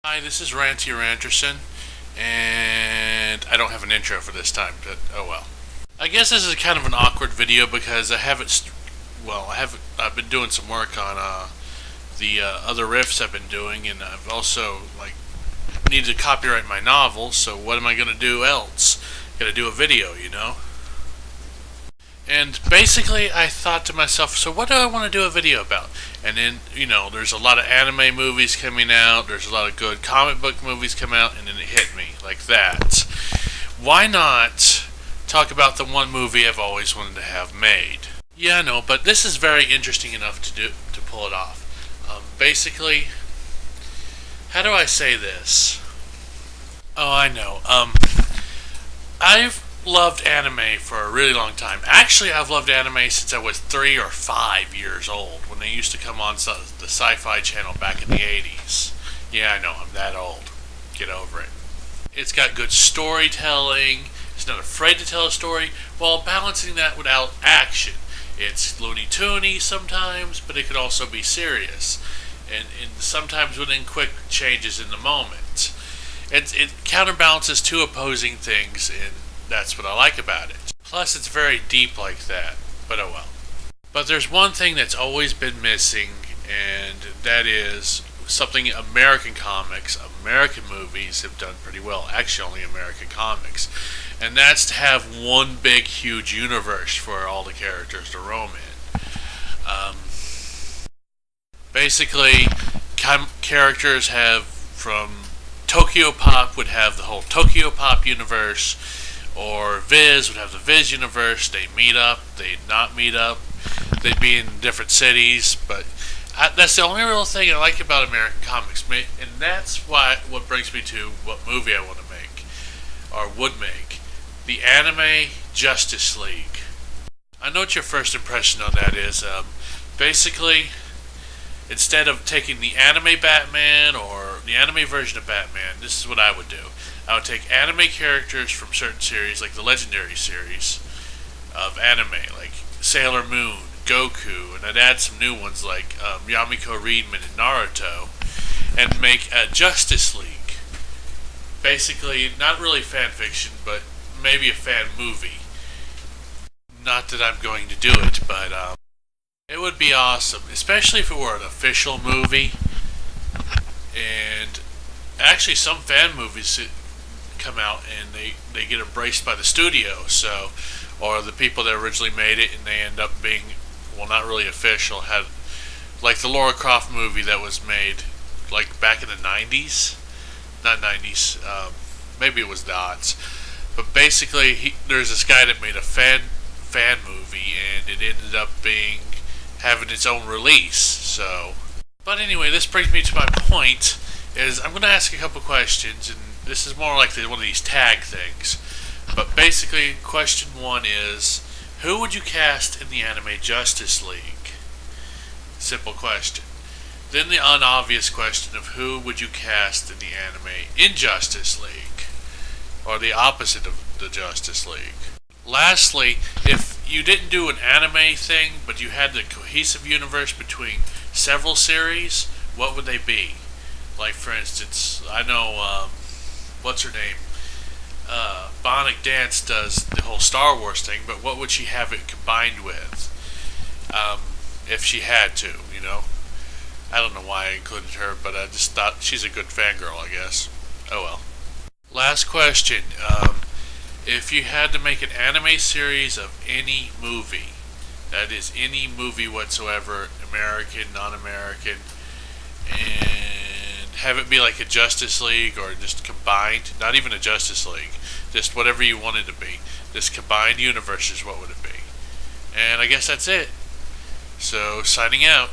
Hi, this is Ranty Ranterson, and I don't have an intro for this time, but oh well. I guess this is kind of an awkward video because I've been doing some work on the other riffs I've been doing, and I've also needed to copyright my novel. So what am I gonna do else? Gotta do a video, you know. And basically, I thought to myself, so what do I want to do a video about? And then, there's a lot of anime movies coming out, there's a lot of good comic book movies come out, and then it hit me like that. Why not talk about the one movie I've always wanted to have made? Yeah, I know, but this is very interesting enough to pull it off. Basically, how do I say this? Oh, I know. I've loved anime for a really long time. Actually, I've loved anime since I was 3 or 5 years old, when they used to come on the Sci-Fi Channel back in the 80s. Yeah, I know, I'm that old. Get over it. It's got good storytelling. It's not afraid to tell a story while balancing that without action. It's Looney Toony sometimes, but it could also be serious. And sometimes within quick changes in the moment. It counterbalances two opposing things, and that's what I like about it. Plus, it's very deep like that, but oh well. But there's one thing that's always been missing, and that is something American comics, American movies have done pretty well. Actually, only American comics. And that's to have one big, huge universe for all the characters to roam in. Basically, characters have from Tokyo Pop would have the whole Tokyo Pop universe, or Viz would have the Viz universe. They meet up, they not meet up, they'd be in different cities, but that's the only real thing I like about American comics, and that's what brings me to what movie I want to make, or would make, the anime Justice League. I know what your first impression on that is. Basically, instead of taking the anime Batman or the anime version of Batman, this is what I would do. I would take anime characters from certain series, like the Legendary series of anime, like Sailor Moon, Goku, and I'd add some new ones like Yamiko Reedman and Naruto, and make a Justice League. Basically, not really fan fiction, but maybe a fan movie. Not that I'm going to do it, but it would be awesome, especially if it were an official movie. And actually, some fan movies come out and they get embraced by the studio, so, or the people that originally made it, and they end up being, well, not really official. Had like the Laura Croft movie that was made like back in the 90s, not 90s, maybe it was the aughts, but basically there's this guy that made a fan movie, and it ended up having its own release. So, but anyway, this brings me to my point. Is I'm going to ask a couple questions, and this is more like one of these tag things. But basically, question one is, who would you cast in the anime Justice League? Simple question. Then the unobvious question of who would you cast in the anime Injustice League? Or the opposite of the Justice League. Lastly, if you didn't do an anime thing, but you had the cohesive universe between several series, what would they be? Like, for instance, I know, what's her name? Bionic Dance does the whole Star Wars thing, but what would she have it combined with? If she had to, you know? I don't know why I included her, but I just thought she's a good fangirl, I guess. Oh well. Last question. If you had to make an anime series of any movie, that is any movie whatsoever, American, non-American, and have it be like a Justice League or just combined, not even a Justice League, just whatever you want it to be, this combined universes, what would it be? And I guess that's it. So, signing out.